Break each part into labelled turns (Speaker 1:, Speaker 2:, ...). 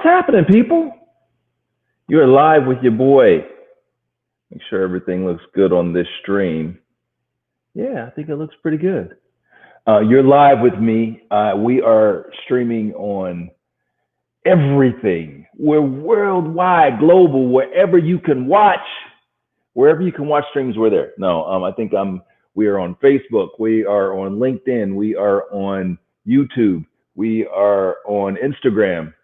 Speaker 1: What's happening, people? You're live with your boy. Make sure everything looks good on this stream. Yeah, I think it looks pretty good. You're live with me. We are streaming on everything. We're worldwide, global, wherever you can watch. Wherever you can watch streams, we're there. No, we are on Facebook. We are on LinkedIn. We are on YouTube. We are on Instagram.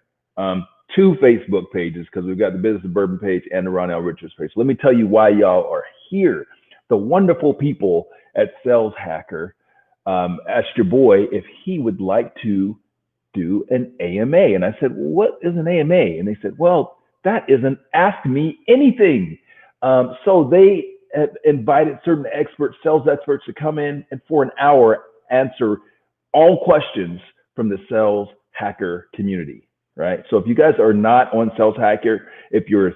Speaker 1: Two Facebook pages because we've got the Business of Bourbon page and the Ron L. Richards page. So let me tell you why y'all are here. The wonderful people at Sales Hacker asked your boy if he would like to do an AMA. And I said, well, what is an AMA? And they said, well, that is an Ask Me Anything. So they have invited certain experts, sales experts, to come in and for an hour answer all questions from the Sales Hacker community. Right. So if you guys are not on Sales Hacker, if you're a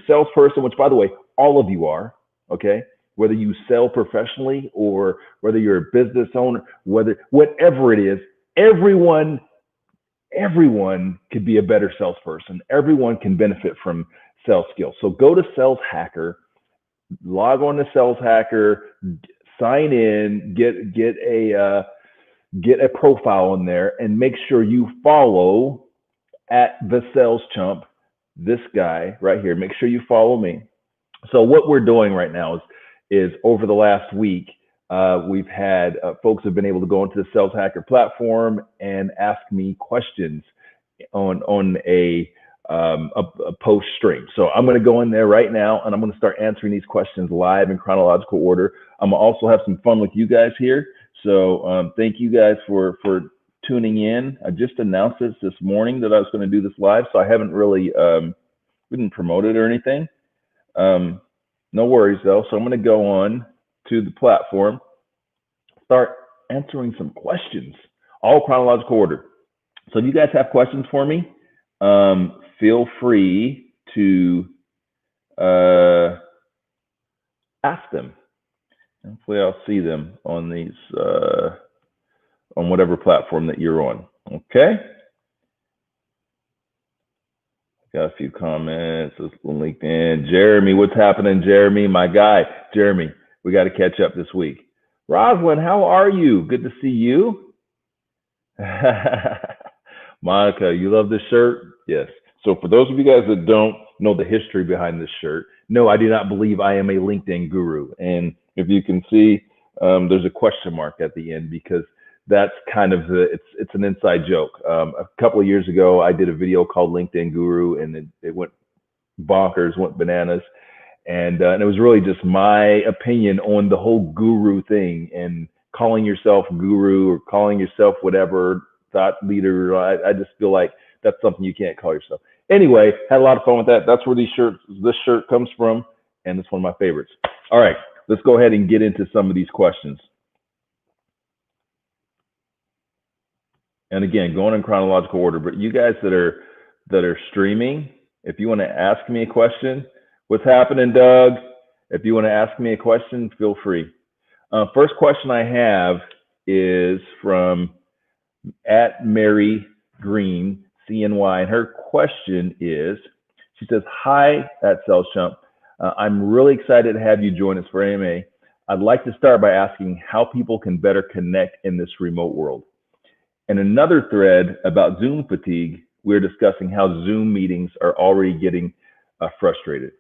Speaker 1: salesperson, which by the way, all of you are, okay, whether you sell professionally or whether you're a business owner, whatever it is, everyone could be a better salesperson. Everyone can benefit from sales skills. So go to Sales Hacker, log on to Sales Hacker, sign in, get a profile in there, and make sure you follow at the Sales Chump, this guy right here. Make sure you follow me. So what we're doing right now is over the last week, we've had folks have been able to go into the Sales Hacker platform and ask me questions on a post stream. So I'm going to go in there right now and I'm going to start answering these questions live in chronological order. I'm going to also have some fun with you guys here. So thank you guys for tuning in. I just announced this morning that I was going to do this live, so I haven't really we didn't promote it or anything. No worries though. So I'm going to go on to the platform, start answering some questions, all chronological order. So if you guys have questions for me, feel free to ask them. Hopefully I'll see them on these on whatever platform that you're on. Okay. Got a few comments. Let's LinkedIn. Jeremy, what's happening, Jeremy? My guy, Jeremy, we got to catch up this week. Rosalind, how are you? Good to see you. Monica, you love this shirt? Yes. So for those of you guys that don't know the history behind this shirt, no, I do not believe I am a LinkedIn guru. And if you can see, there's a question mark at the end because that's kind of it's an inside joke. A couple of years ago, I did a video called LinkedIn Guru, and it went bonkers, went bananas, and it was really just my opinion on the whole guru thing and calling yourself guru or calling yourself whatever, thought leader. I just feel like that's something you can't call yourself. Anyway, had a lot of fun with that. That's where this shirt comes from, and it's one of my favorites. All right, let's go ahead and get into some of these questions. And again, going in chronological order, but you guys that are streaming, if you want to ask me a question, what's happening, Doug? If you want to ask me a question, feel free. First question I have is from @Mary Green CNY, and her question is, she says, "Hi at Sales Chump. I'm really excited to have you join us for AMA. I'd like to start by asking how people can better connect in this remote world. In another thread about Zoom fatigue, we're discussing how Zoom meetings are already getting frustrated.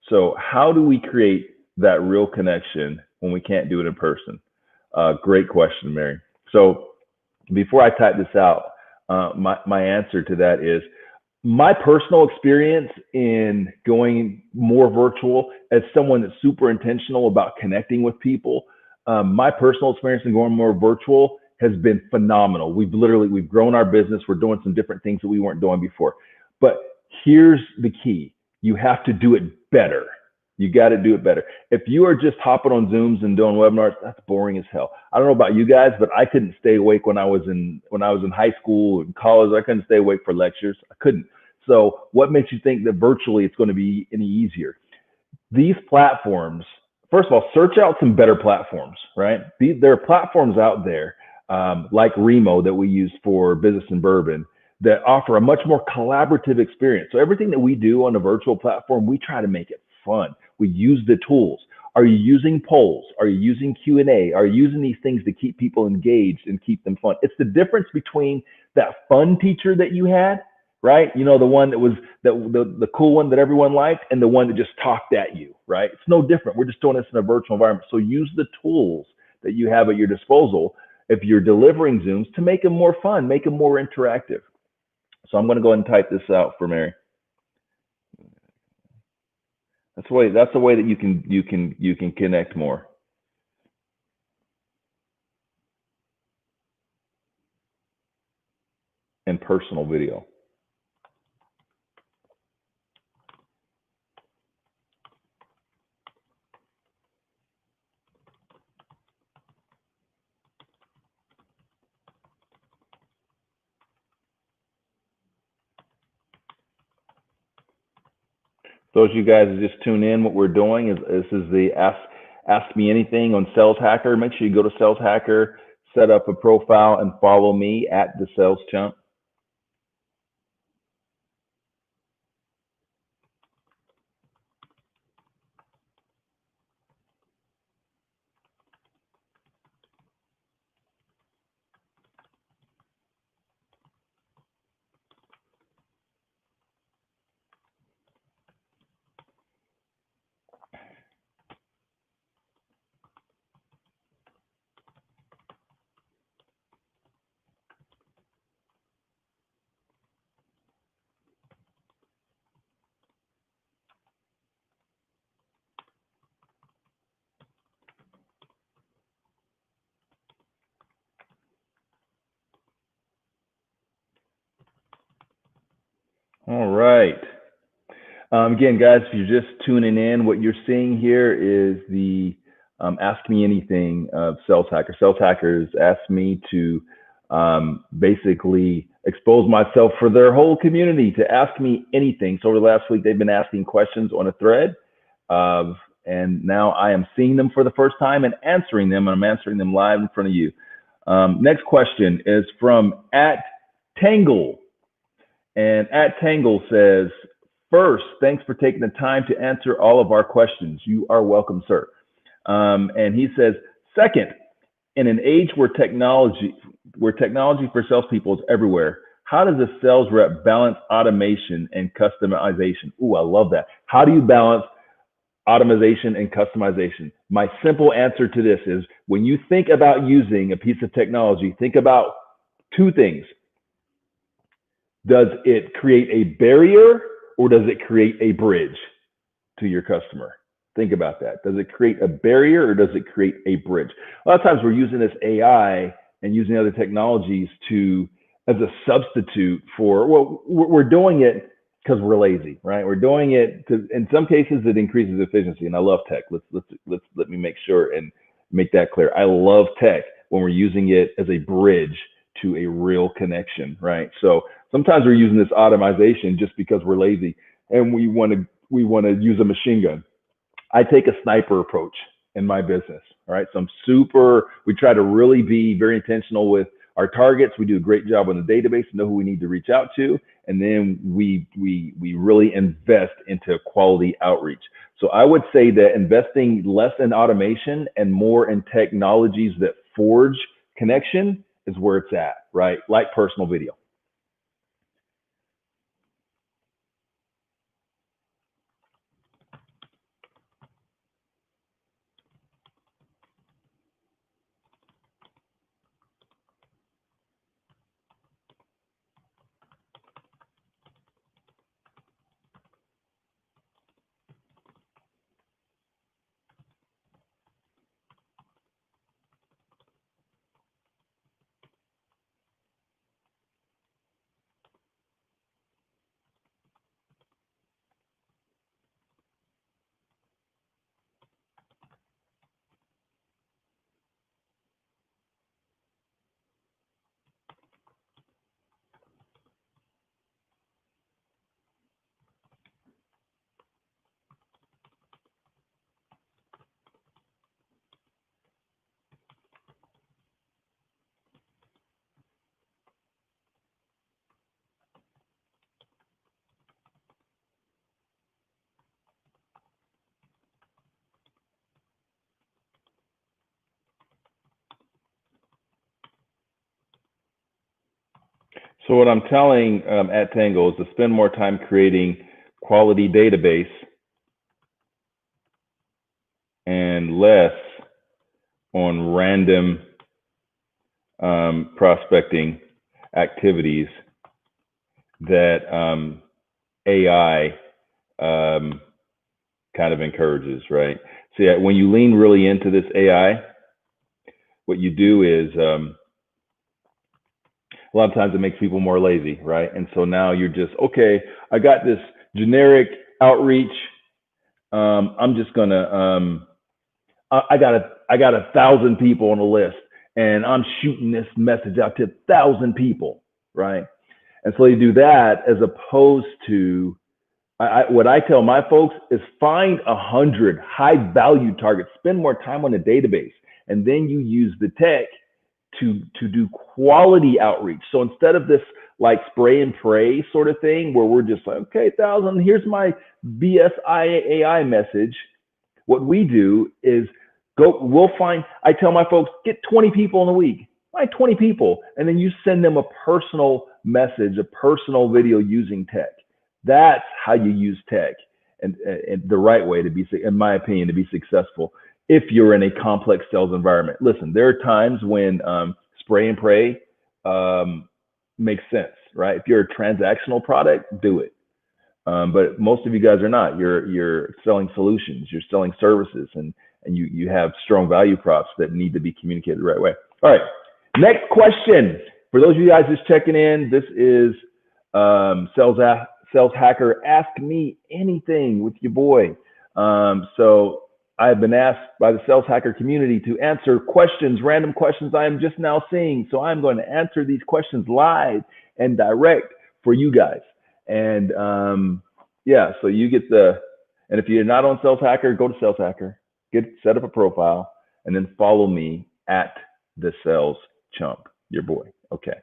Speaker 1: So how do we create that real connection when we can't do it in person?" Great question, Mary. So before I type this out, my answer to that is my personal experience in going more virtual as someone that's super intentional about connecting with people. My personal experience in going more virtual has been phenomenal. We've grown our business. We're doing some different things that we weren't doing before. But here's the key. You have to do it better. You got to do it better. If you are just hopping on Zooms and doing webinars, that's boring as hell. I don't know about you guys, but I couldn't stay awake when I was in high school and college. I couldn't stay awake for lectures. I couldn't. So what makes you think that virtually it's going to be any easier? These platforms, first of all, search out some better platforms, right? There are platforms out there like Remo that we use for Business and Bourbon that offer a much more collaborative experience. So everything that we do on a virtual platform, we try to make it fun. We use the tools. Are you using polls? Are you using Q&A? Are you using these things to keep people engaged and keep them fun? It's the difference between that fun teacher that you had, right? You know, the one that was the cool one that everyone liked, and the one that just talked at you, right? It's no different. We're just doing this in a virtual environment. So use the tools that you have at your disposal if you're delivering Zooms to make them more fun, make them more interactive. So I'm going to go ahead and type this out for Mary. That's the way that you can connect more. And personal video. Those of you guys that just tune in, what we're doing is this is the Ask Me Anything on Sales Hacker. Make sure you go to Sales Hacker, set up a profile, and follow me at the Sales Chump. All right. Again, guys, if you're just tuning in, what you're seeing here is the Ask Me Anything of Sales Hacker. Sales Hackers asked me to basically expose myself for their whole community to ask me anything. So over the last week, they've been asking questions on a thread. And now I am seeing them for the first time and answering them, and I'm answering them live in front of you. Next question is from @Tangle. And @Tangle says, first, thanks for taking the time to answer all of our questions. You are welcome, sir. And he says, second, in an age where technology for salespeople is everywhere, how does a sales rep balance automation and customization? Ooh, I love that. How do you balance automation and customization? My simple answer to this is, when you think about using a piece of technology, think about two things. Does it create a barrier or does it create a bridge to your customer? Think about that. Does it create a barrier or does it create a bridge? A lot of times we're using this AI and using other technologies as a substitute for, well, we're doing it because we're lazy, right? We're doing it because in some cases it increases efficiency, and I love tech. Let me make sure and make that clear. I love tech when we're using it as a bridge to a real connection, right? So sometimes we're using this automation just because we're lazy and we want to use a machine gun. I take a sniper approach in my business, all right? So we try to really be very intentional with our targets. We do a great job on the database to know who we need to reach out to. And then we really invest into quality outreach. So I would say that investing less in automation and more in technologies that forge connection is where it's at, right? Like personal video. So what I'm telling at Tango is to spend more time creating quality database and less on random prospecting activities that AI kind of encourages, right? So yeah, when you lean really into this AI, what you do is a lot of times it makes people more lazy, right? And so now you're just, okay, I got this generic outreach. I'm just gonna, I got 1,000 people on the list, and I'm shooting this message out to 1,000 people, right? And so you do that as opposed to, what I tell my folks is find 100 high value targets, spend more time on the database, and then you use the tech to do quality outreach. So instead of this like spray and pray sort of thing where we're just like, okay, 1,000, here's my BSI message. What we do is we'll find, I tell my folks, get 20 people in a week, find 20 people, and then you send them a personal message, a personal video using tech. That's how you use tech and the right way to be, in my opinion, to be successful if you're in a complex sales environment. Listen, there are times when spray and pray makes sense, right? If you're a transactional product, do it. But most of you guys are not. You're selling solutions, you're selling services, and you have strong value props that need to be communicated the right way. All right, next question. For those of you guys just checking in, this is Sales Hacker Ask Me Anything with your boy. So I've been asked by the Sales Hacker community to answer questions, random questions I am just now seeing. So I'm going to answer these questions live and direct for you guys. And yeah, so you get and if you're not on Sales Hacker, go to Sales Hacker, set up a profile, and then follow me at the Sales Chump, your boy. Okay.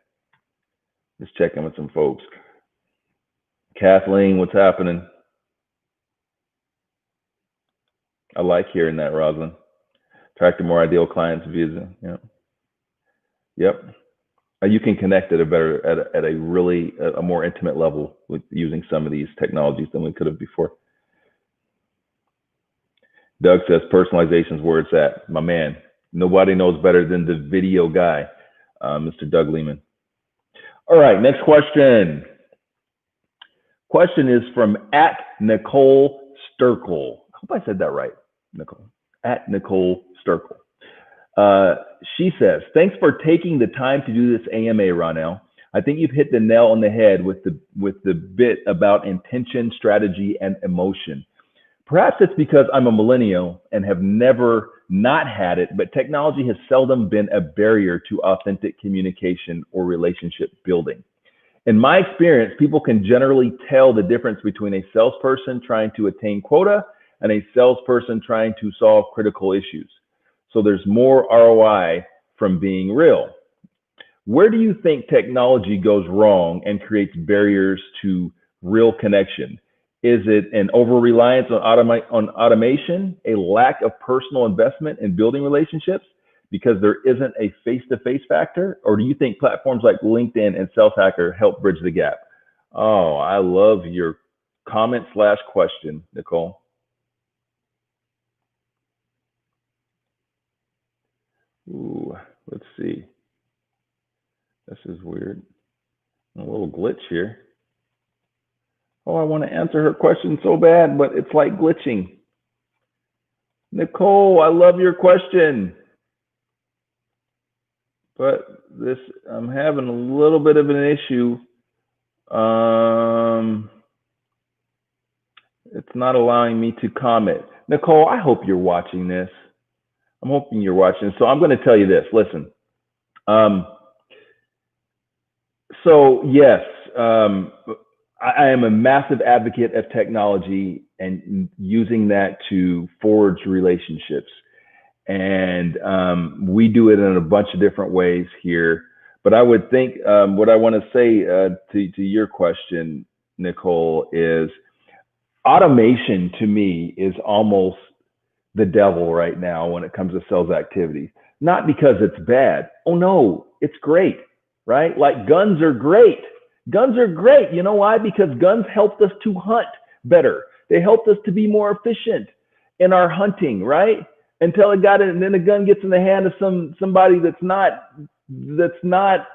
Speaker 1: Just checking with some folks. Kathleen, what's happening? I like hearing that, Rosalind. Attracting more ideal clients via, yeah. Yep. You can connect at a really more intimate level with using some of these technologies than we could have before. Doug says personalization is where it's at. My man, nobody knows better than the video guy, Mr. Doug Lehman. All right, next question. Question is from at Nicole Sturkle. I hope I said that right, Nicole. At Nicole Sturkle. She says, thanks for taking the time to do this AMA, Ronell. I think you've hit the nail on the head with the bit about intention, strategy, and emotion. Perhaps it's because I'm a millennial and have never not had it, but technology has seldom been a barrier to authentic communication or relationship building. In my experience, people can generally tell the difference between a salesperson trying to attain quota and a salesperson trying to solve critical issues. So there's more ROI from being real. Where do you think technology goes wrong and creates barriers to real connection? Is it an over-reliance on automation, a lack of personal investment in building relationships because there isn't a face-to-face factor? Or do you think platforms like LinkedIn and Sales Hacker help bridge the gap? Oh, I love your comment/question, Nicole. Ooh, let's see. This is weird. A little glitch here. Oh, I want to answer her question so bad, but it's like glitching. Nicole, I love your question. But I'm having a little bit of an issue. It's not allowing me to comment. Nicole, I hope you're watching this. I'm hoping you're watching. So I'm going to tell you this. Listen. So yes, I am a massive advocate of technology and using that to forge relationships. And we do it in a bunch of different ways here. But I would think what I want to say to your question, Nicole, is automation to me is almost the devil right now when it comes to sales activity. Not because it's bad. Oh no, it's great, right? Like guns are great. Guns are great. You know why? Because guns helped us to hunt better. They helped us to be more efficient in our hunting, right? Until it got it, and then the gun gets in the hand of somebody that's not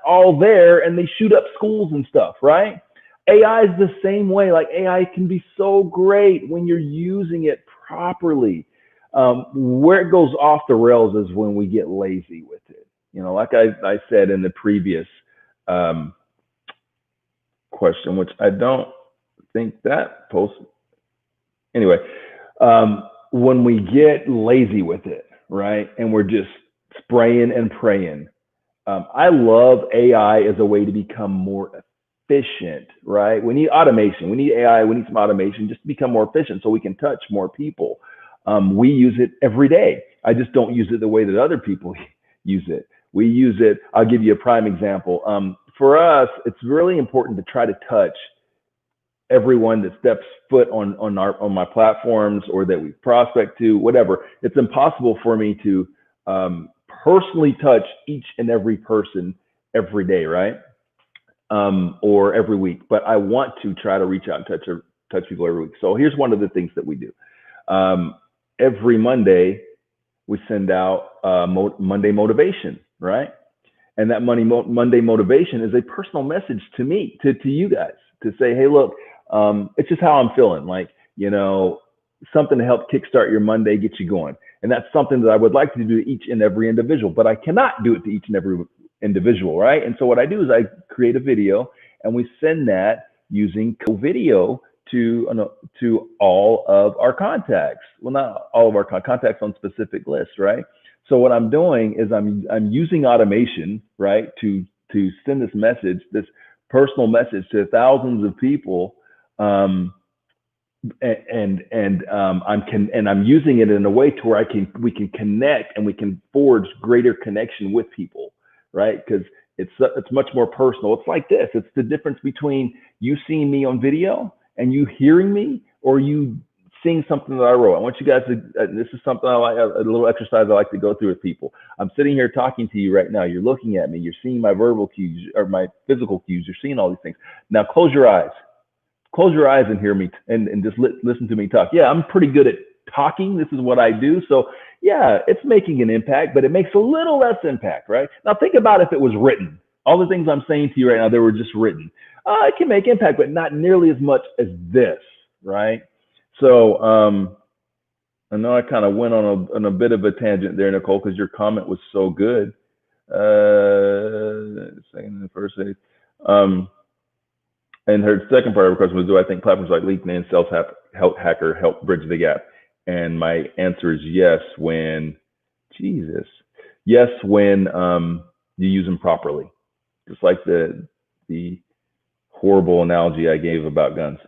Speaker 1: all there, and they shoot up schools and stuff, right? AI is the same way. Like AI can be so great when you're using it properly. Where it goes off the rails is when we get lazy with it. Like I said in the previous um, question, which I don't think that post. Anyway, when we get lazy with it, right, and we're just spraying and praying, I love AI as a way to become more efficient, right? We need automation. We need AI. We need some automation just to become more efficient so we can touch more people. We use it every day. I just don't use it the way that other people use it. We use it. I'll give you a prime example. For us, it's really important to try to touch everyone that steps foot on my platforms or that we prospect to, whatever. It's impossible for me to personally touch each and every person every day, right? Or every week. But I want to try to reach out and touch people every week. So here's one of the things that we do. Every Monday, we send out Monday motivation, right? And that Monday motivation is a personal message to me, to you guys, to say, hey, look, it's just how I'm feeling. Like, something to help kickstart your Monday, get you going. And that's something that I would like to do to each and every individual, but I cannot do it to each and every individual, right? And so what I do is I create a video and we send that using co-video to all of our contacts. Well, not all of our contacts on specific lists, right? So what I'm doing is I'm using automation, right, to send this message, this personal message to thousands of people, I'm using it in a way to where we can connect and we can forge greater connection with people, right? Because it's much more personal. It's like this. It's the difference between you seeing me on video and you hearing me, or you seeing something that I wrote. I want you guys to. This is something I like, a little exercise I like to go through with people. I'm sitting here talking to you right now. You're looking at me. You're seeing my verbal cues or my physical cues. You're seeing all these things. Now close your eyes. Close your eyes and hear me and just listen to me talk. Yeah, I'm pretty good at talking. This is what I do. So yeah, it's making an impact, but it makes a little less impact, right? Now think about if it was written. All the things I'm saying to you right now, they were just written. It can make impact, but not nearly as much as this, right? So I know I kind of went on a bit of a tangent there, Nicole, because your comment was so good. Second and first aid. And her second part of her question was, do I think platforms like LinkedIn and Sales Hacker help bridge the gap? And my answer is yes, when you use them properly. Just like the horrible analogy I gave about guns.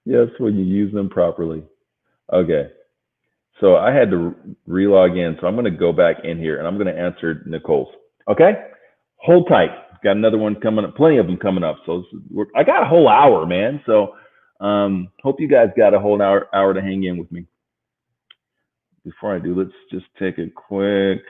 Speaker 1: Yes, when you use them properly. Okay. So I had to relog in. So I'm going to go back in here and I'm going to answer Nicole's. Okay. Hold tight. Got another one coming up. Plenty of them coming up. So I got a whole hour, man. So hope you guys got a whole hour to hang in with me. Before I do, let's just take a quick.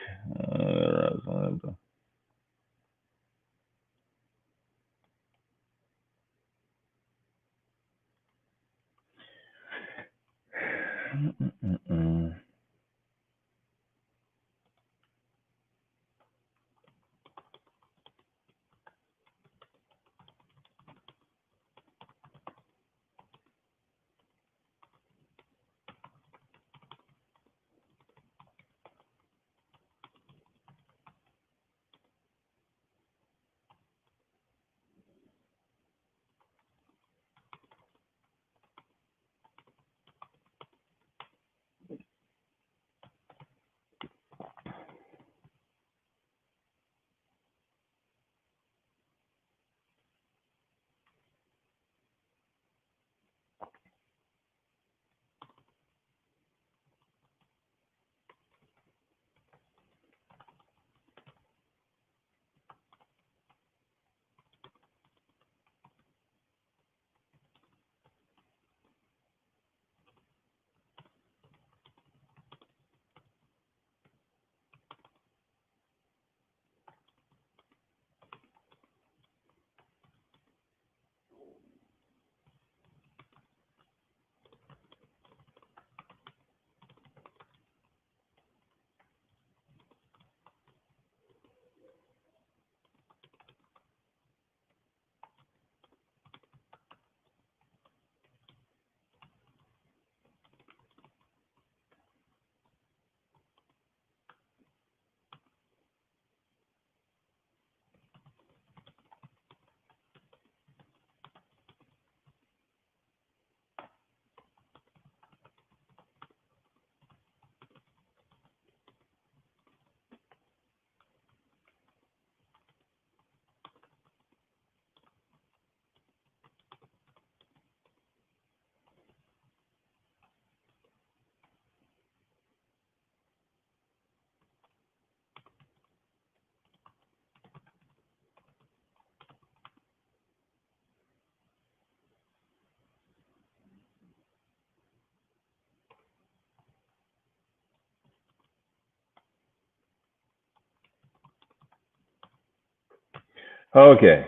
Speaker 1: Okay.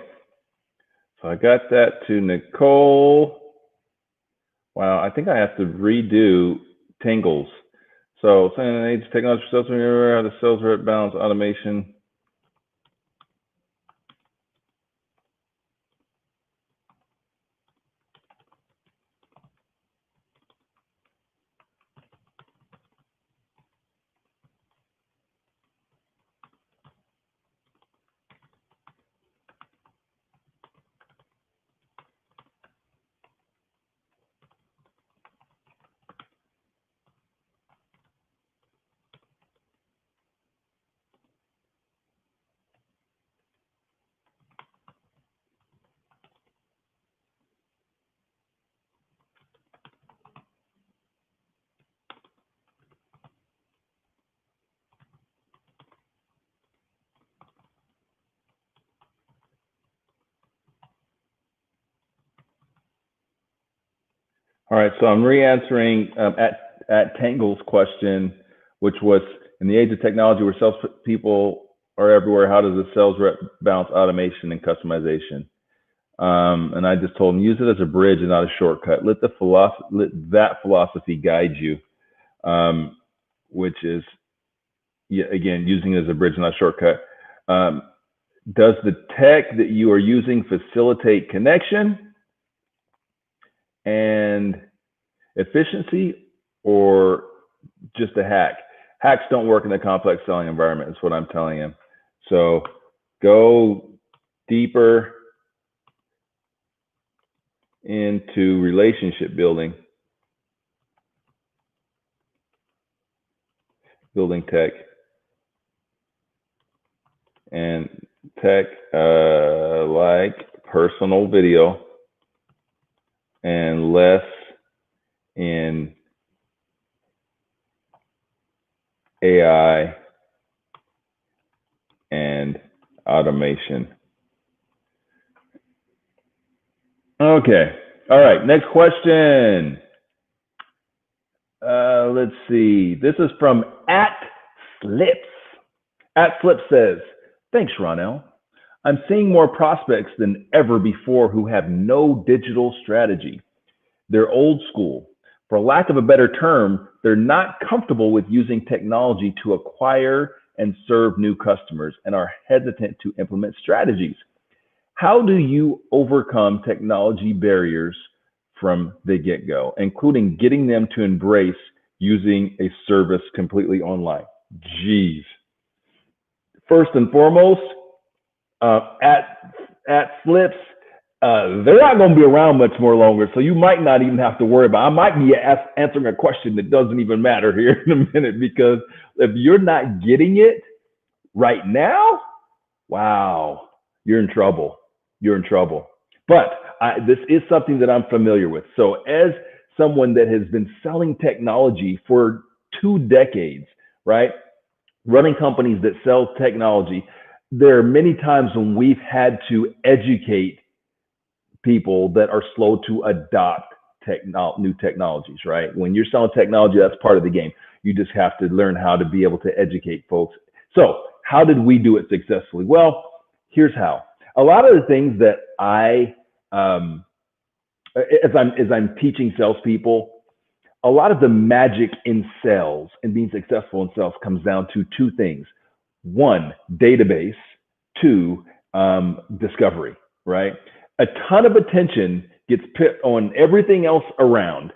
Speaker 1: So I got that to Nicole. Wow, I think I have to redo Tingles. So saying age technology for sales, how the sales rep balance automation. All right, so I'm re-answering at Tangle's question, which was in the age of technology where salespeople are everywhere, how does the sales rep balance automation and customization? And I just told him use it as a bridge and not a shortcut. Let that philosophy guide you, which is again using it as a bridge and not a shortcut. Does the tech that you are using facilitate connection and efficiency, or just a hack? Hacks don't work in a complex selling environment, is what I'm telling him. So go deeper into relationship building tech, and tech like personal video and less in AI and automation. Okay. All right. Next question. Let's see. This is from @Slips. @Slips says, thanks, Ronell. I'm seeing more prospects than ever before who have no digital strategy. They're old school. For lack of a better term, they're not comfortable with using technology to acquire and serve new customers and are hesitant to implement strategies. How do you overcome technology barriers from the get-go, including getting them to embrace using a service completely online? Geez. First and foremost, at Slips, they're not going to be around much more longer, so you might not even have to worry about it. I might be answering a question that doesn't even matter here in a minute, because if you're not getting it right now, wow, you're in trouble. You're in trouble. But this is something that I'm familiar with. So as someone that has been selling technology for 2 decades, right, running companies that sell technology, there are many times when we've had to educate people that are slow to adopt new technologies, right? When you're selling technology, that's part of the game. You just have to learn how to be able to educate folks. So how did we do it successfully? Well, here's how. A lot of the things that as I'm teaching salespeople, a lot of the magic in sales and being successful in sales comes down to 2 things. 1, database. 2, discovery, right? A ton of attention gets put on everything else around,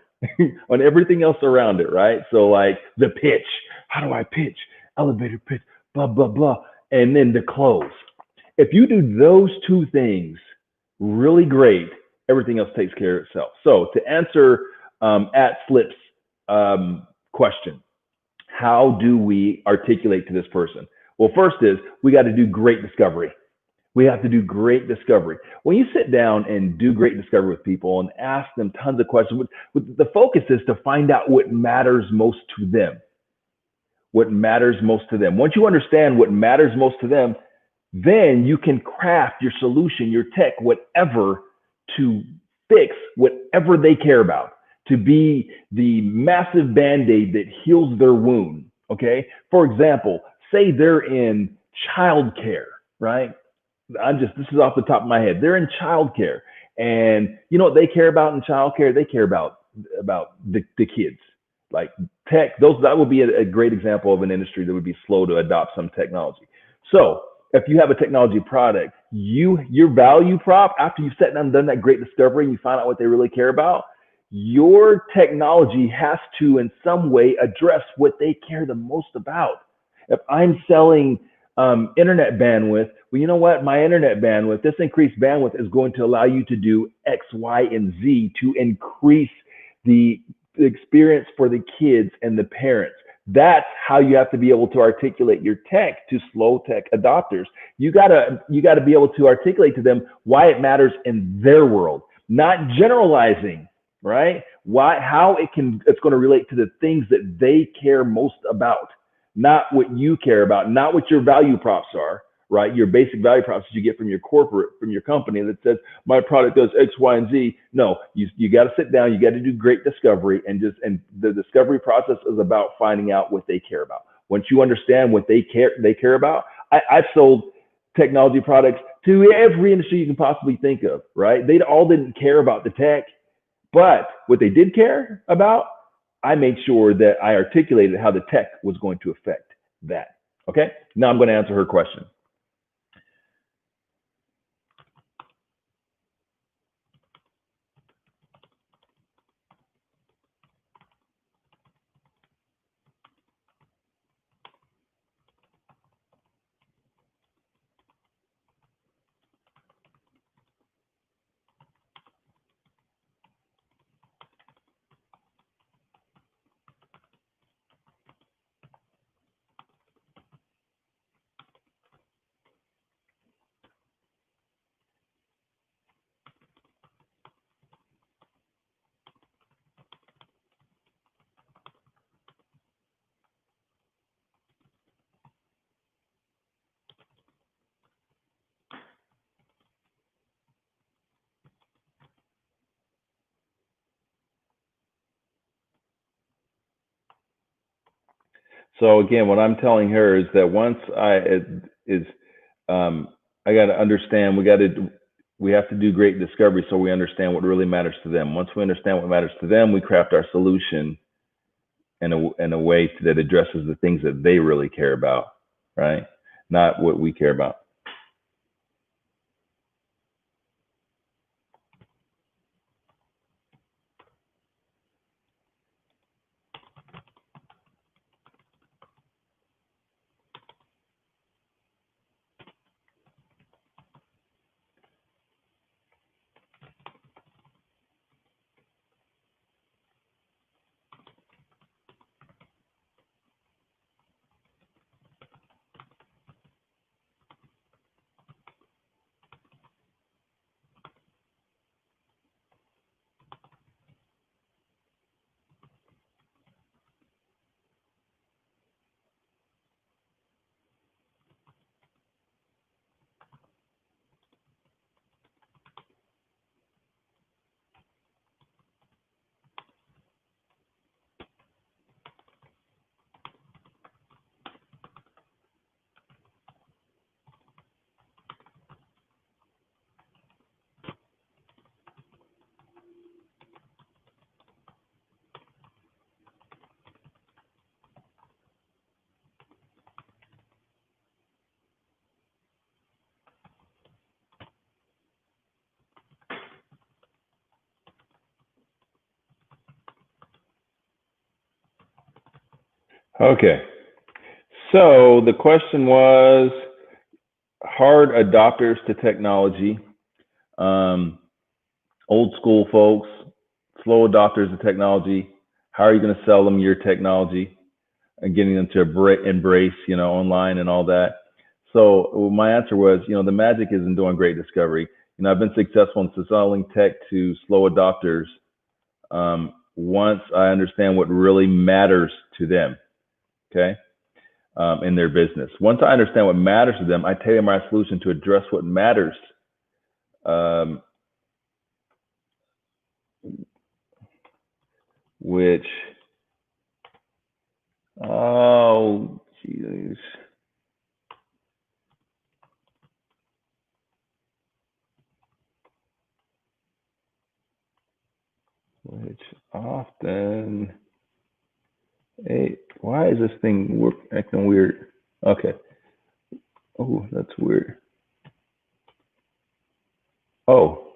Speaker 1: on everything else around it, right? So like the pitch, how do I pitch? Elevator pitch, blah, blah, blah. And then the close. If you do those 2 things really great, everything else takes care of itself. So to answer @Slips question, how do we articulate to this person? Well, first is we got to do great discovery. We have to do great discovery. When you sit down and do great discovery with people and ask them tons of questions, the focus is to find out what matters most to them. What matters most to them. Once you understand what matters most to them, then you can craft your solution, your tech, whatever, to fix whatever they care about, to be the massive Band-Aid that heals their wound, okay? For example, say they're in childcare, right? this is off the top of my head. They're in childcare, and you know what they care about in childcare? They care about the kids. Like tech, those that would be a great example of an industry that would be slow to adopt some technology. So if you have a technology product, your value prop after you've sat down and done that great discovery and you find out what they really care about, your technology has to in some way address what they care the most about. If I'm selling internet bandwidth, well, you know what? My internet bandwidth, this increased bandwidth is going to allow you to do X, Y, and Z to increase the experience for the kids and the parents. That's how you have to be able to articulate your tech to slow tech adopters. You gotta be able to articulate to them why it matters in their world, not generalizing, right? Why how it's going to relate to the things that they care most about, not what you care about, not what your value props are, right? Your basic value props that you get from your corporate, from your company that says my product does X, Y, and Z. No, you got to sit down, you got to do great discovery, and the discovery process is about finding out what they care about. Once you understand what they care about, I've sold technology products to every industry you can possibly think of, right? They all didn't care about the tech, but what they did care about, I made sure that I articulated how the tech was going to affect that. Okay, now I'm going to answer her question. So again, what I'm telling her is that once is um, I got to understand we have to do great discovery so we understand what really matters to them. Once we understand what matters to them, we craft our solution in a way that addresses the things that they really care about, right? Not what we care about. Okay. So the question was hard adopters to technology, um, old school folks, slow adopters of technology. How are you going to sell them your technology and getting them to embrace, online and all that? So my answer was, the magic is in doing great discovery. I've been successful in selling tech to slow adopters once I understand what really matters to them. Okay. In their business. Once I understand what matters to them, I tailor my solution to address what matters. Um, which, oh, geez. which often, hey, why is this thing acting weird? Okay. Oh, that's weird. Oh,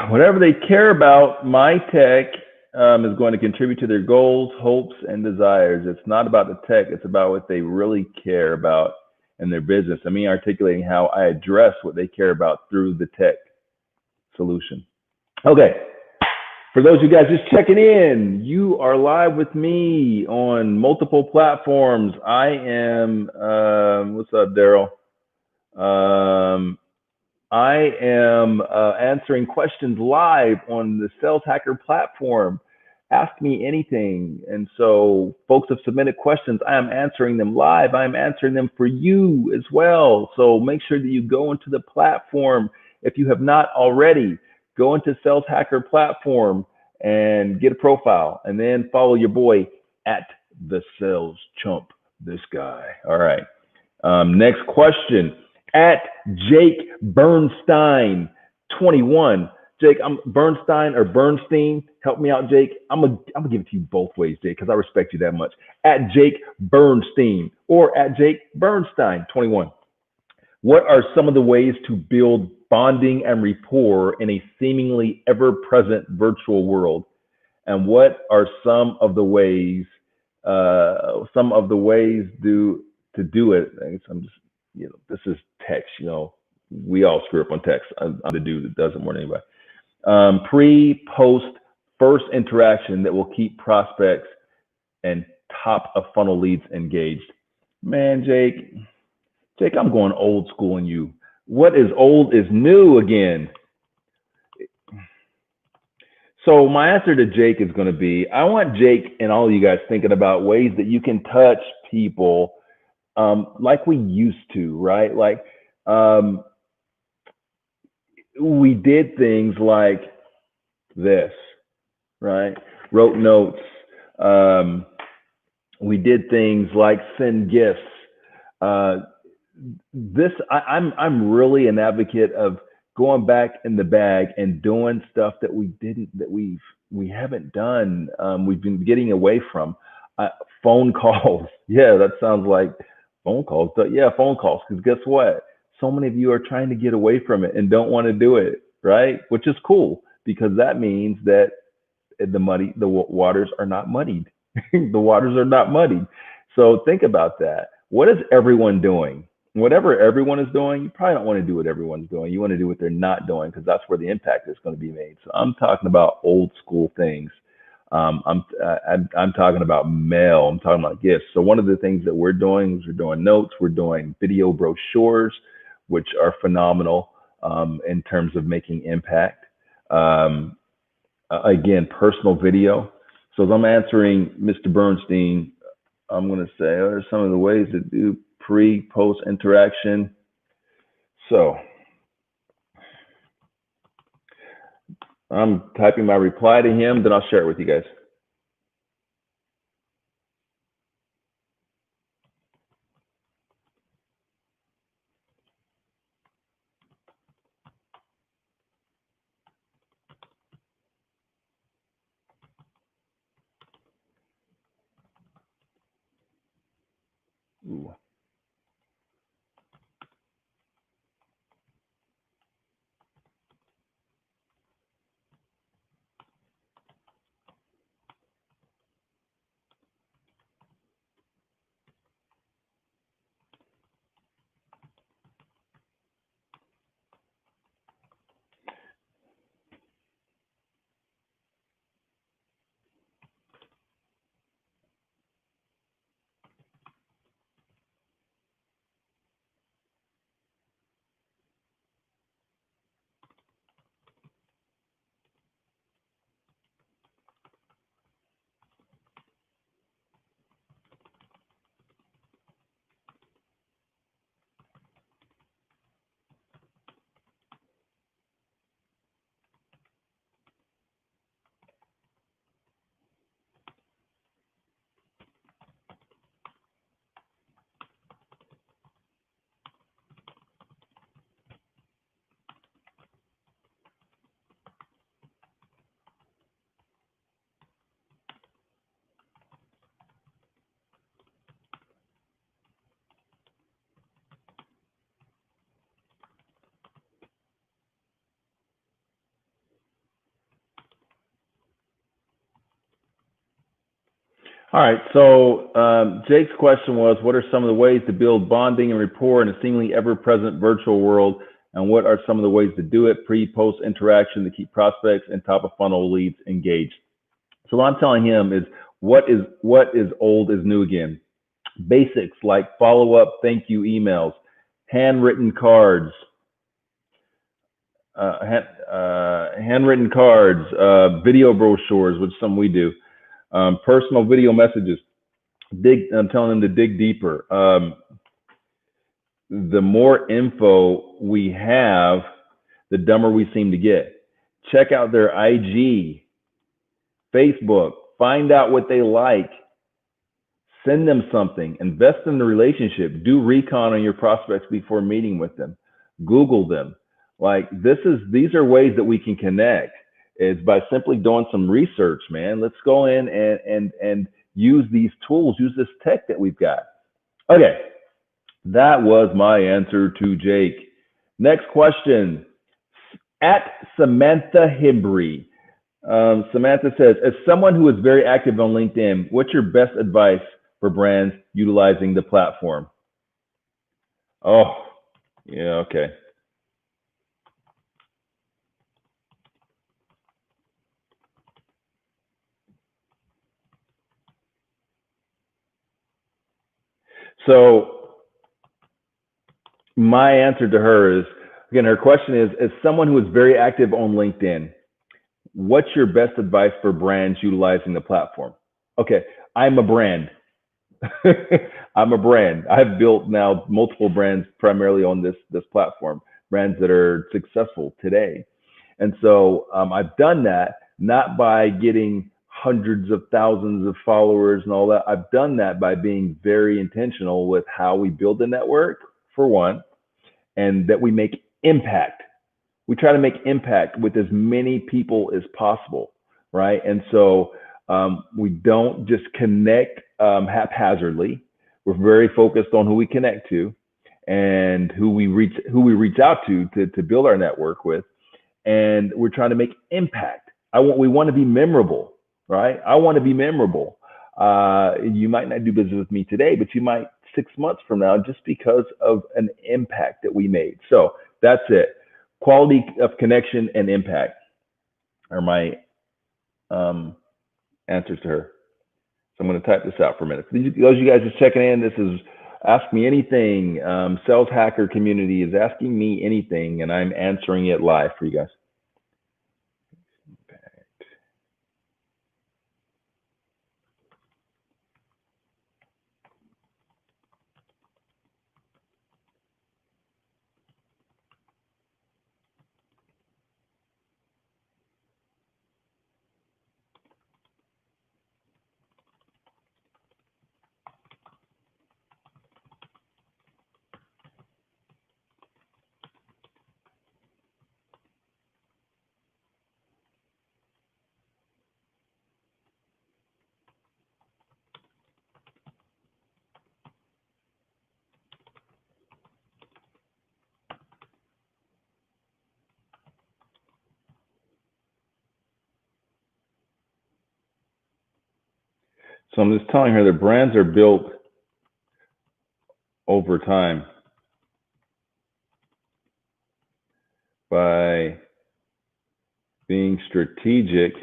Speaker 1: whatever they care about, my tech is going to contribute to their goals, hopes, and desires. It's not about the tech, it's about what they really care about in their business. I mean, articulating how I address what they care about through the tech solution. Okay. For those of you guys just checking in, you are live with me on multiple platforms. I am, what's up, Daryl? I am answering questions live on the Sales Hacker platform. Ask me anything. And so folks have submitted questions. I am answering them live. I am answering them for you as well. So make sure that you go into the platform. If you have not already, go into Sales Hacker platform and get a profile, and then follow your boy at the Sales Chump, this guy. All right. Next question. At Jake Bernstein 21. Jake, I'm Bernstein or Bernstein. Help me out, Jake. I'm gonna give it to you both ways, Jake, because I respect you that much. At Jake Bernstein or at Jake Bernstein 21. What are some of the ways to build bonding and rapport in a seemingly ever-present virtual world? And what are some of the ways to do it? I'm just, this is text, we all screw up on text. I'm the dude that does it more than anybody. Pre-post first interaction that will keep prospects and top of funnel leads engaged. Man, Jake, I'm going old school on you. What is old is new again. So my answer to Jake is going to be, I want Jake and all of you guys thinking about ways that you can touch people like we used to, right? Like we did things like this, right? Wrote notes. We did things like send gifts. I'm really an advocate of going back in the bag and doing stuff that we haven't done. We've been getting away from phone calls. Yeah, that sounds like phone calls, but yeah, phone calls. Because guess what? So many of you are trying to get away from it and don't want to do it, right? Which is cool, because that means that the waters are not muddied. The waters are not muddied. So think about that. What is everyone doing? Whatever everyone is doing, you probably don't want to do what everyone's doing. You want to do what they're not doing, because that's where the impact is going to be made. So I'm talking about old school things. I'm talking about mail. I'm talking about gifts. So one of the things that we're doing is we're doing notes. We're doing video brochures, which are phenomenal in terms of making impact. Again, personal video. So as I'm answering Mr. Bernstein, I'm going to say, what are some of the ways to do pre-post interaction? So I'm typing my reply to him, then I'll share it with you guys. Ooh. All right. So Jake's question was, what are some of the ways to build bonding and rapport in a seemingly ever-present virtual world? And what are some of the ways to do it, pre-post interaction to keep prospects and top of funnel leads engaged? So what I'm telling him is what is old is new again. Basics like follow-up thank you emails, handwritten cards, handwritten cards, video brochures, which some we do, personal video messages. I'm telling them to dig deeper. The more info we have, the dumber we seem to get. Check out their IG, Facebook, find out what they like, send them something, invest in the relationship, do recon on your prospects before meeting with them, Google them. Like these are ways that we can connect. Is by simply doing some research, man. Let's go in and use these tools, use this tech that we've got. Okay, that was my answer to Jake. Next question, at Samantha Hibry. Samantha says, as someone who is very active on LinkedIn, what's your best advice for brands utilizing the platform? Oh, yeah, okay. So my answer to her is, again, her question is, as someone who is very active on LinkedIn, what's your best advice for brands utilizing the platform? Okay, I'm a brand. I'm a brand. I've built now multiple brands primarily on this platform, brands that are successful today. And so I've done that not by getting hundreds of thousands of followers and all that. I've done that by being very intentional with how we build the network, for one, and that we make impact. We try to make impact with as many people as possible, right? And so we don't just connect haphazardly. We're very focused on who we connect to and who we reach out to build our network with, and we're trying to make impact. We want to be memorable, right? I want to be memorable. You might not do business with me today, but you might 6 months from now, just because of an impact that we made. So that's it. Quality of connection and impact are my answers to her. So I'm going to type this out for a minute. Those of you guys just checking in, this is Ask Me Anything. Sales Hacker community is asking me anything, and I'm answering it live for you guys. So I'm just telling her that brands are built over time by being strategic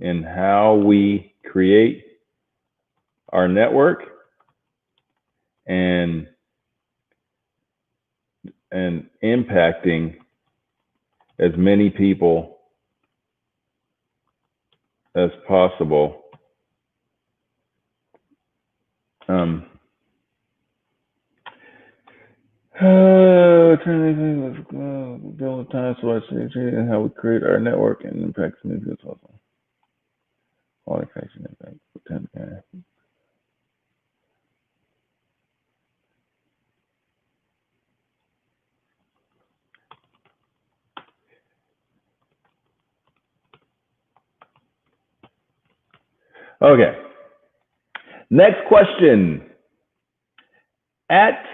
Speaker 1: in how we create our network and impacting as many people as possible. Build time so and how we create our network and impact communities also. All affection impact. Okay. Next question. At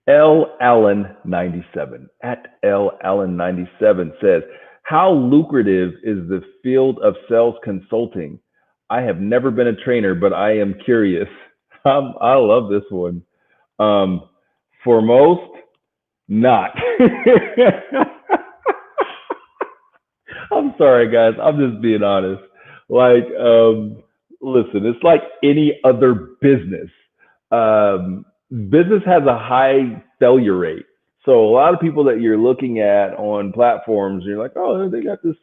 Speaker 1: L Allen 97. At L Allen 97 says, how lucrative is the field of sales consulting? I have never been a trainer, but I am curious. I love this one. Um, for most, not. I'm sorry, guys. I'm just being honest. Like, listen, it's like any other business. Business has a high failure rate. So a lot of people that you're looking at on platforms, you're like, oh, they got this,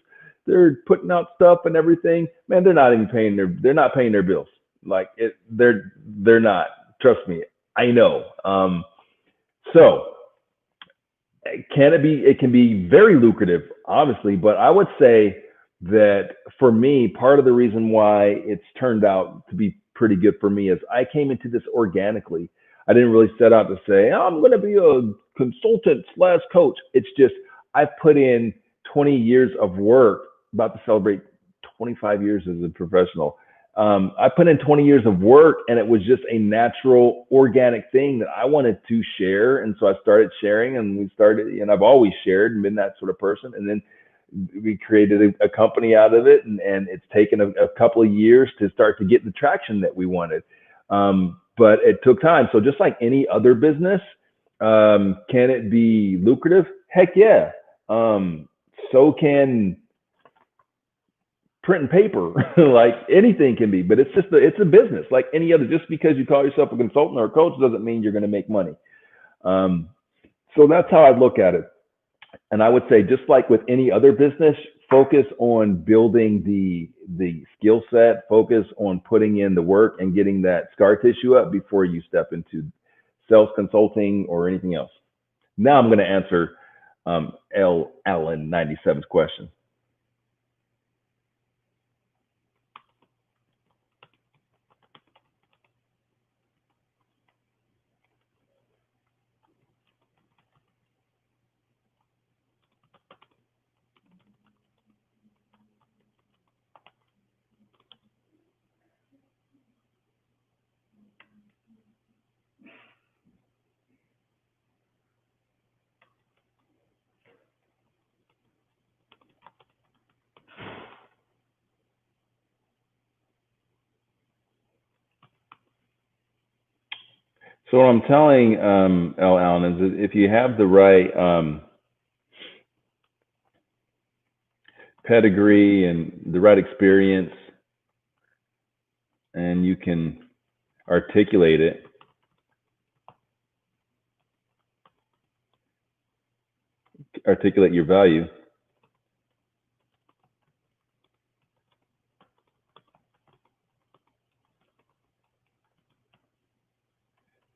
Speaker 1: they're putting out stuff and everything. Man, they're not paying their bills. Like they're not. Trust me, I know. So can it be? It can be very lucrative, obviously, but I would say that for me, part of the reason why it's turned out to be pretty good for me is I came into this organically. I didn't really set out to say, oh, I'm going to be a consultant slash coach. It's just I've put in 20 years of work, about to celebrate 25 years as a professional. I put in 20 years of work, and it was just a natural, organic thing that I wanted to share. And so I started sharing, and and I've always shared and been that sort of person. And then we created a company out of it, and it's taken a couple of years to start to get the traction that we wanted. But it took time. So just like any other business, can it be lucrative? Heck yeah. So can print and paper. Like anything can be, but it's a business like any other. Just because you call yourself a consultant or a coach doesn't mean you're going to make money. So that's how I look at it. And I would say, just like with any other business, focus on building the skill set, focus on putting in the work and getting that scar tissue up before you step into sales consulting or anything else. Now I'm going to answer L. Allen 97's question. So what I'm telling L. Allen is that if you have the right pedigree and the right experience, and you can articulate it, articulate your value,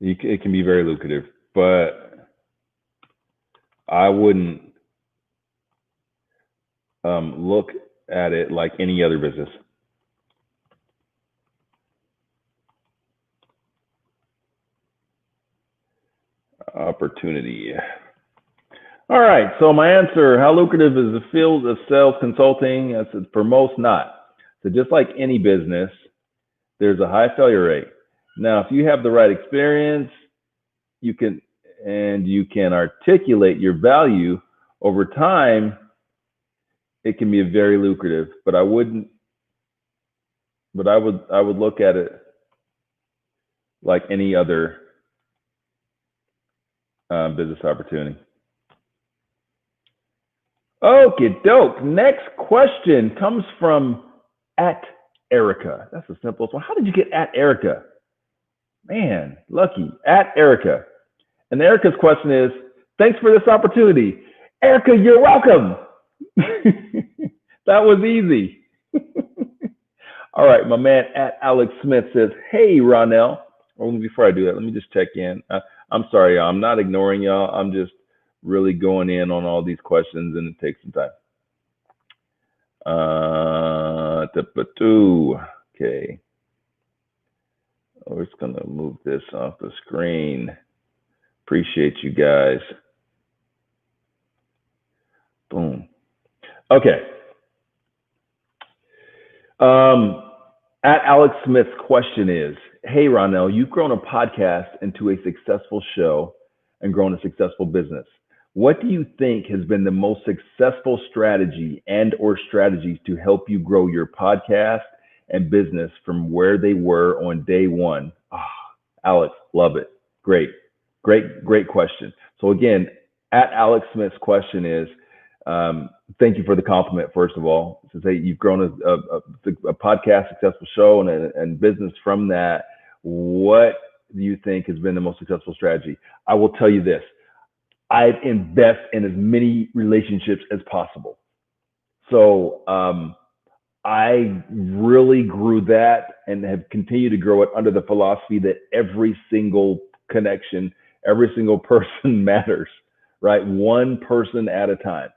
Speaker 1: it can be very lucrative. But I wouldn't look at it like any other business. Opportunity. All right. So my answer: how lucrative is the field of sales consulting? I said for most, not. So just like any business, there's a high failure rate. Now, if you have the right experience, you can articulate your value over time, it can be very lucrative. But I would look at it like any other business opportunity. Okay, doke. Next question comes from @Erica. That's the simplest one. How did you get @Erica? Man, lucky. @Erica. And Erica's question is, thanks for this opportunity. Erica, you're welcome. That was easy. All right, my man @Alex Smith says, hey, Ronell. Well, before I do that, let me just check in. I'm sorry, y'all. I'm not ignoring y'all. I'm just really going in on all these questions, and it takes some time. Okay. We're just going to move this off the screen. Appreciate you guys. Boom. Okay. @Alex Smith's question is, hey, Ronell, you've grown a podcast into a successful show and grown a successful business. What do you think has been the most successful strategy and or strategies to help you grow your podcast and business from where they were on day one? Alex, love it. Great, great question. So again, at Alex Smith's question is, thank you for the compliment, first of all. To say you've grown a podcast successful show and business from that. What do you think has been the most successful strategy? I will tell you this. I invest in as many relationships as possible. So I really grew that and have continued to grow it under the philosophy that every single connection, every single person matters, right? One person at a time.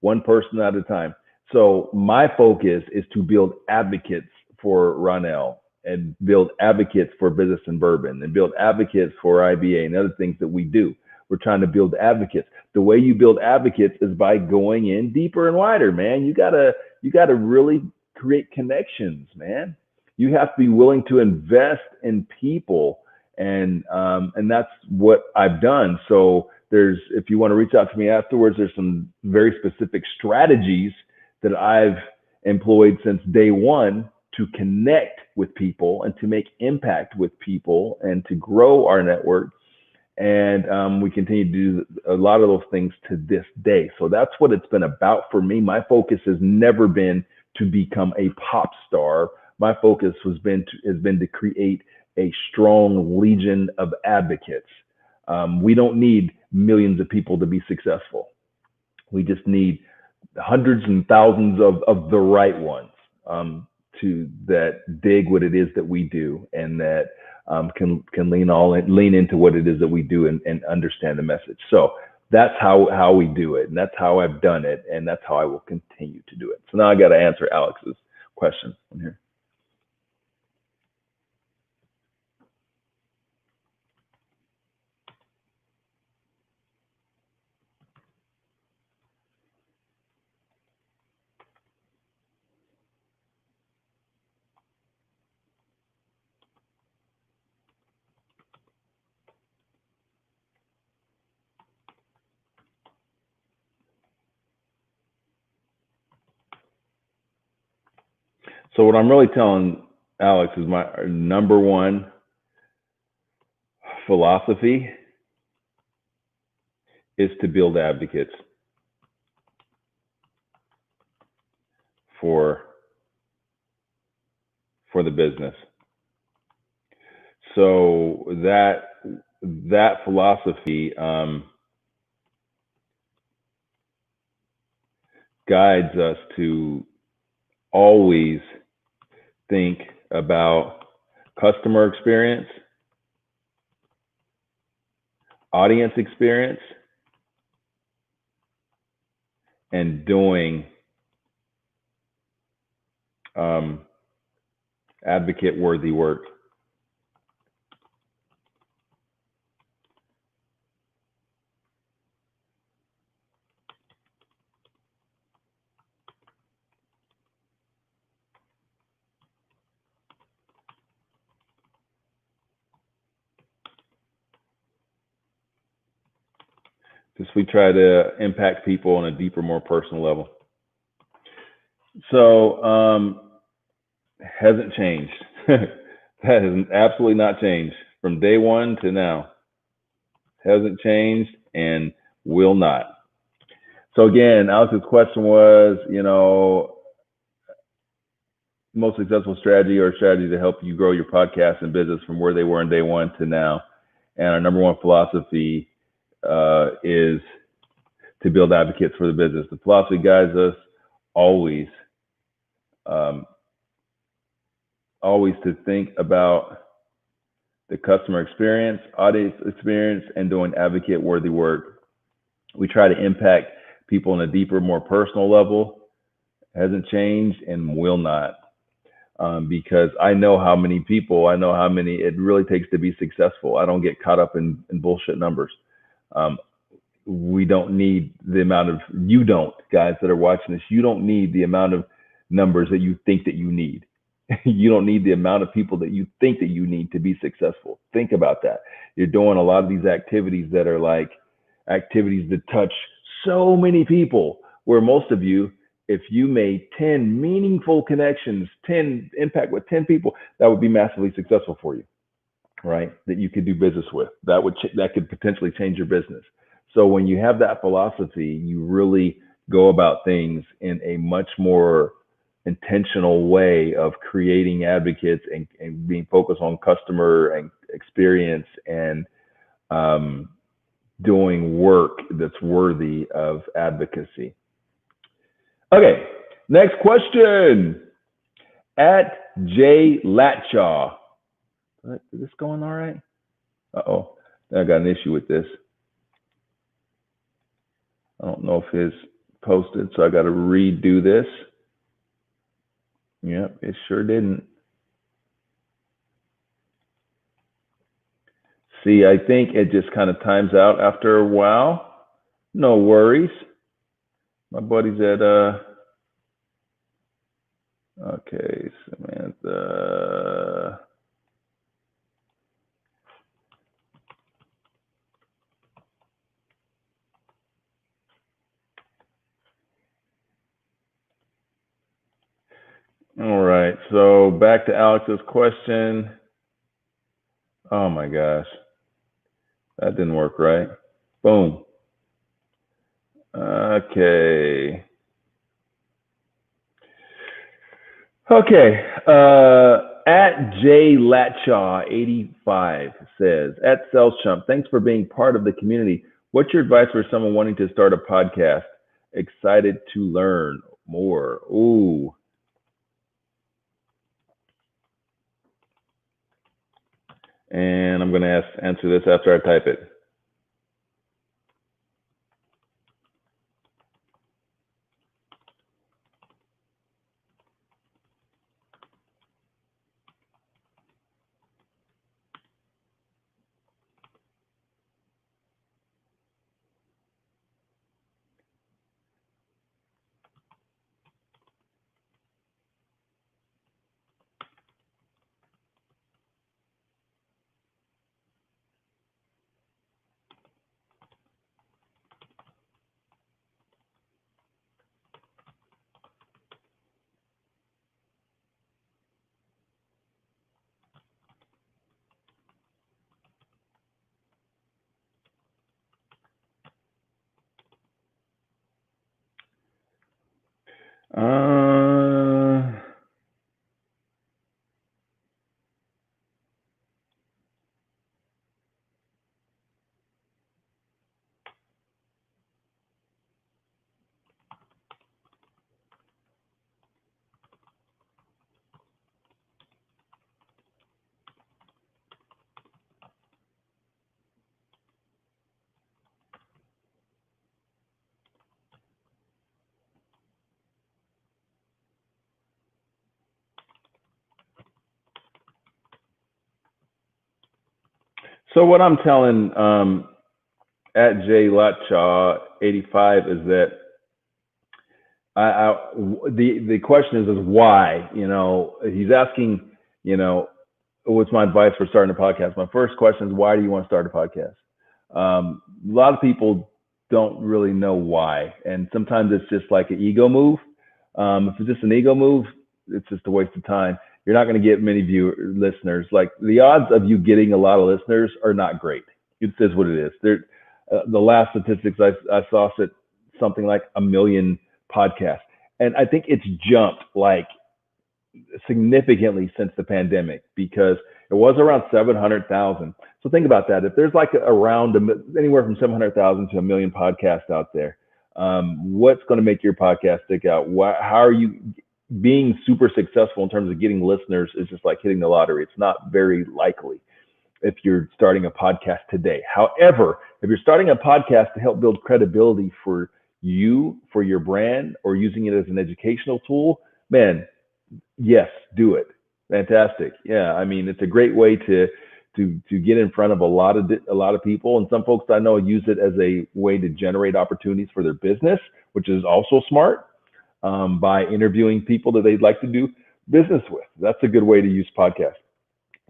Speaker 1: One person at a time. So my focus is to build advocates for Ronell and build advocates for Business and Bourbon and build advocates for IBA and other things that we do. We're trying to build advocates. The way you build advocates is by going in deeper and wider, man. You gotta really create connections, man. You have to be willing to invest in people, and that's what I've done. So if you want to reach out to me afterwards, there's some very specific strategies that I've employed since day one to connect with people and to make impact with people and to grow our network. And we continue to do a lot of those things to this day. So that's what it's been about for me. My focus has never been to become a pop star. My focus has been to create a strong legion of advocates. We don't need millions of people to be successful. We just need hundreds and thousands of the right ones that dig what it is that we do and that can lean into what it is that we do and understand the message. So that's how we do it, and that's how I've done it, and that's how I will continue to do it. So now I got to answer Alex's question here. So what I'm really telling Alex is my number one philosophy is to build advocates for the business. So that philosophy guides us to always think about customer experience, audience experience, and doing advocate worthy work. Just we try to impact people on a deeper, more personal level. So hasn't changed. That has absolutely not changed from day one to now. Hasn't changed and will not. So again, Alex's question was, most successful strategy or strategy to help you grow your podcast and business from where they were on day one to now. And our number one philosophy is to build advocates for the business. The philosophy guides us always to think about the customer experience, audience experience, and doing advocate worthy work. We try to impact people on a deeper, more personal level. Hasn't changed and will not. Because I know how many it really takes to be successful. I don't get caught up in bullshit numbers. We don't need the amount of, you don't, guys that are watching this, you don't need the amount of numbers that you think that you need. You don't need the amount of people that you think that you need to be successful. Think about that. You're doing a lot of these activities that are like activities that touch so many people, where most of you, if you made 10 meaningful connections, 10 impact with 10 people, that would be massively successful for you, right? That you could do business with. That could potentially change your business. So when you have that philosophy, you really go about things in a much more intentional way of creating advocates and being focused on customer and experience and doing work that's worthy of advocacy. Okay, next question. At J Latchaw. Is this going all right? Uh-oh, I got an issue with this. I don't know if it's posted, so I got to redo this. Yep, it sure didn't. See, I think it just kind of times out after a while. No worries. My buddy's at okay, Samantha. All right, so back to Alex's question. Oh my gosh, that didn't work right. Boom. Okay. Okay. At J Latchaw 85 says, at Sales Chump, thanks for being part of the community. What's your advice for someone wanting to start a podcast? Excited to learn more. Ooh. And I'm going to answer this after I type it. So what I'm telling at J Latchaw 85 is that the question is why. You know, he's asking, you know, what's my advice for starting a podcast? My first question is, why do you want to start a podcast? A lot of people don't really know why, and sometimes it's just like an ego move. If it's just an ego move, it's just a waste of time. You're not going to get many listeners. Like the odds of you getting a lot of listeners are not great. It is what it is. The last statistics I saw said something like 1 million podcasts, and I think it's jumped like significantly since the pandemic because it was around 700,000. So think about that. If there's like around anywhere from 700,000 to 1 million podcasts out there, what's going to make your podcast stick out? How are you being super successful in terms of getting listeners? Is just like hitting the lottery. It's not very likely if you're starting a podcast today. However, if you're starting a podcast to help build credibility for you, for your brand, or using it as an educational tool, man, yes, do it. Fantastic. Yeah, I mean, it's a great way to get in front of a lot of people, and some folks I know use it as a way to generate opportunities for their business, which is also smart, by interviewing people that they'd like to do business with. That's a good way to use podcasts.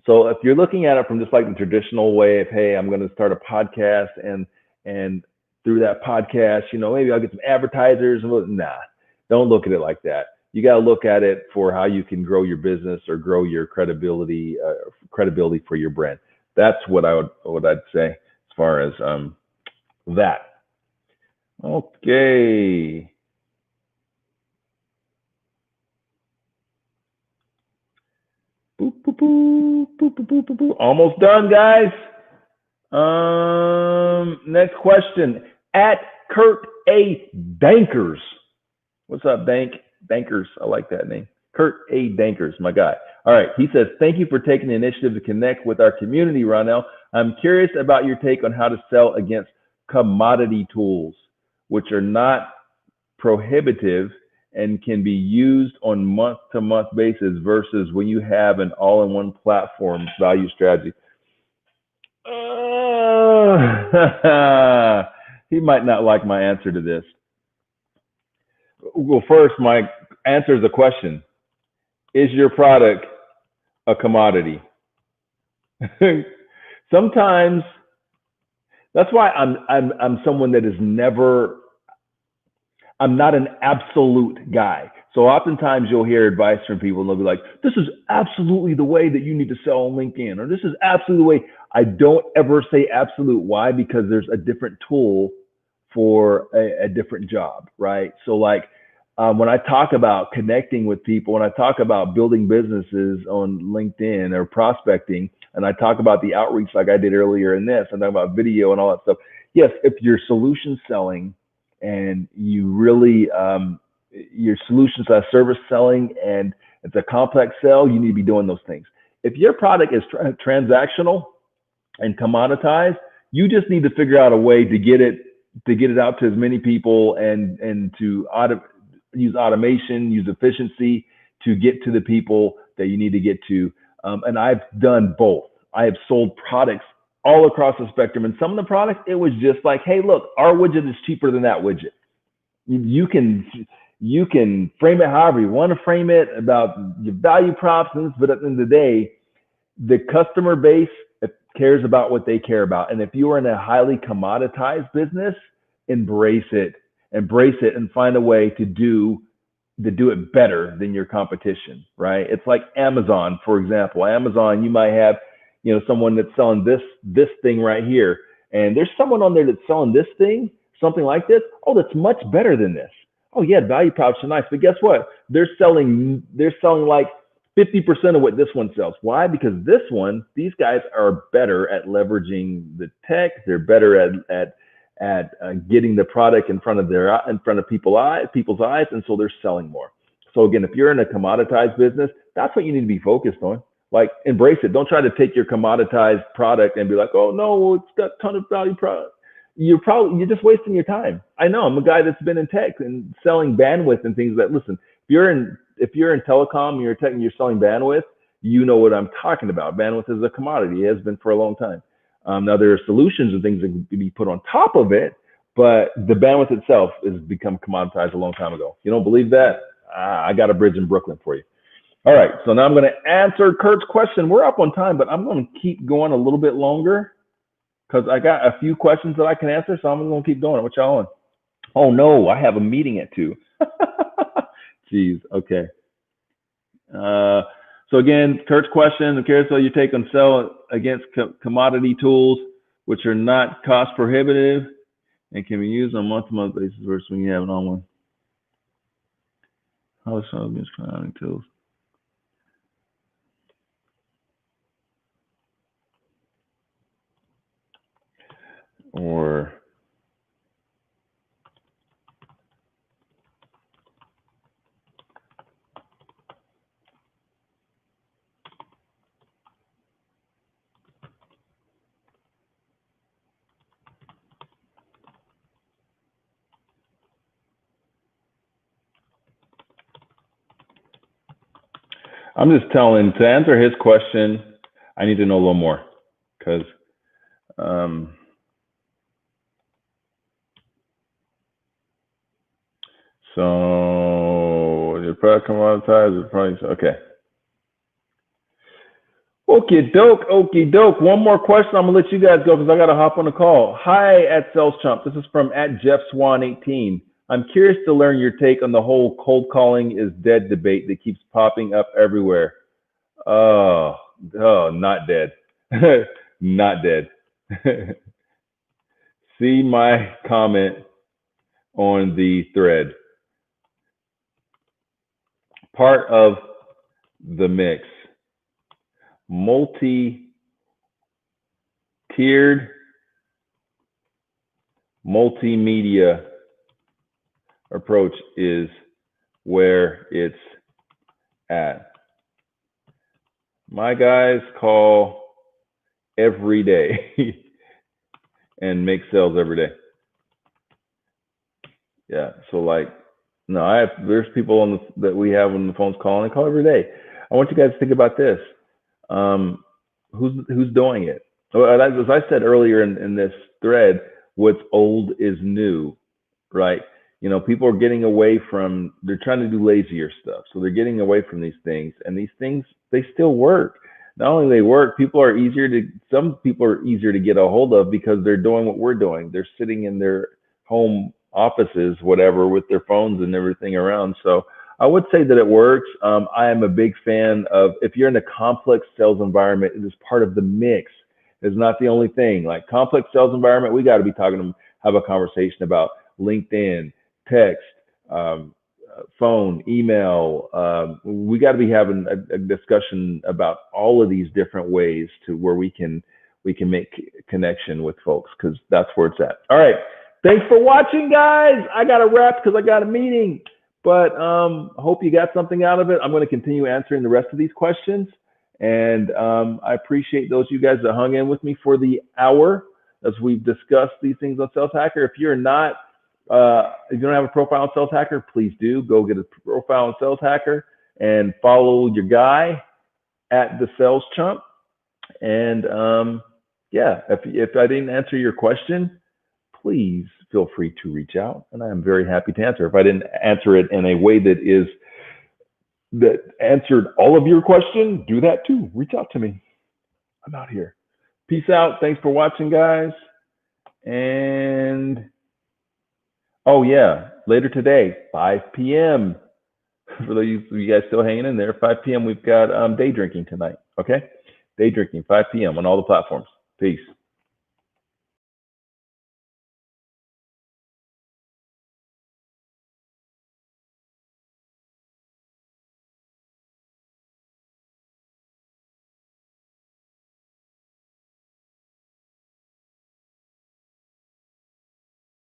Speaker 1: So if you're looking at it from just like the traditional way of, hey, I'm going to start a podcast and through that podcast, you know, maybe I'll get some advertisers. Nah, Don't look at it like that. You got to look at it for how you can grow your business or grow your credibility for your brand. That's what I'd say as far as that. Okay. Boop, boop, boop, boop, boop, boop, boop, boop. Almost done, guys. Next question. At Kurt A. Dankers. What's up, Bankers? I like that name. Kurt A. Dankers, my guy. All right. He says, thank you for taking the initiative to connect with our community, Ronell. I'm curious about your take on how to sell against commodity tools, which are not prohibitive and can be used on month-to-month basis versus when you have an all-in-one platform value strategy. He might not like my answer to this. Well, first, my answer is a question. Is your product a commodity? Sometimes that's why I'm someone that is never, I'm not an absolute guy. So oftentimes you'll hear advice from people and they'll be like, this is absolutely the way that you need to sell on LinkedIn, or this is absolutely the way. I don't ever say absolute. Why? Because there's a different tool for a different job, right? So like when I talk about connecting with people, when I talk about building businesses on LinkedIn or prospecting, and I talk about the outreach like I did earlier in this, and talk about video and all that stuff. Yes, if you're solution selling and you really, your solutions are service selling and it's a complex sell, you need to be doing those things. If your product is transactional and commoditized, you just need to figure out a way to get it out to as many people and to use automation, use efficiency to get to the people that you need to get to. And I've done both. I have sold products all across the spectrum. And some of the products, it was just like, hey, look, our widget is cheaper than that widget. You can frame it however you want to frame it about your value props, but at the end of the day, the customer base cares about what they care about. And if you are in a highly commoditized business, embrace it and find a way to do it better than your competition, right? It's like Amazon, for example. Amazon, you might have, someone that's selling this thing right here, and there's someone on there that's selling this thing, something like this. Oh, that's much better than this. Oh yeah, value props are nice, but guess what? They're selling like 50% of what this one sells. Why? Because these guys are better at leveraging the tech. They're better at getting the product in front of people's eyes, and so they're selling more. So again, if you're in a commoditized business, that's what you need to be focused on. Like, embrace it. Don't try to take your commoditized product and be like, oh no, it's got a ton of value product. You're just wasting your time. I know, I'm a guy that's been in tech and selling bandwidth and things that, listen, if you're in telecom, you're tech and you're selling bandwidth, you know what I'm talking about. Bandwidth is a commodity. It has been for a long time. Now there are solutions and things that can be put on top of it, but the bandwidth itself has become commoditized a long time ago. You don't believe that? I got a bridge in Brooklyn for you. All right, so now I'm going to answer Kurt's question. We're up on time, but I'm going to keep going a little bit longer because I got a few questions that I can answer, so I'm going to keep going. What y'all on? Oh no, I have a meeting at 2. Jeez, okay. So again, Kurt's question, I'm curious how you take on sell against commodity tools, which are not cost prohibitive and can be used on month-to-month basis versus when you have an on-one. How to sell against commodity tools? Or I'm just telling, to answer his question, I need to know a little more because so your product commoditized, the price, okay. Okie doke. One more question. I'm gonna let you guys go because I gotta hop on the call. Hi at Sales Chump. This is from at Jeff Swan 18. I'm curious to learn your take on the whole cold calling is dead debate that keeps popping up everywhere. Oh, oh, not dead. Not dead. See my comment on the thread. Part of the mix. Multi-tiered, multimedia approach is where it's at. My guys call every day and make sales every day. Yeah, so like, no, there's people on that we have on the phones calling. I call every day. I want you guys to think about this. Who's doing it? Well, as I said earlier in this thread, what's old is new, right? You know, people are getting away from, they're trying to do lazier stuff. So they're getting away from these things, and these things, they still work. Not only they work, some people are easier to get a hold of because they're doing what we're doing. They're sitting in their home offices, whatever, with their phones and everything around. So I would say that it works. I am a big fan of, if you're in a complex sales environment, it is part of the mix. It's not the only thing. Like complex sales environment, we got to be have a conversation about LinkedIn, text, phone, email. We got to be having a discussion about all of these different ways to where we can make connection with folks, because that's where it's at. All right. Thanks for watching, guys. I got to wrap because I got a meeting, but I hope you got something out of it. I'm going to continue answering the rest of these questions, and I appreciate those of you guys that hung in with me for the hour as we've discussed these things on Sales Hacker. If you're not, if you don't have a profile on Sales Hacker, please do go get a profile on Sales Hacker and follow your guy at the Sales Chump. And yeah, if I didn't answer your question, please feel free to reach out, and I am very happy to answer. If I didn't answer it in a way that answered all of your question, do that too. Reach out to me. I'm out here. Peace out. Thanks for watching, guys. And oh yeah, later today, 5 p.m. For those of you guys still hanging in there, 5 p.m. we've got day drinking tonight. Okay, day drinking, 5 p.m. on all the platforms. Peace.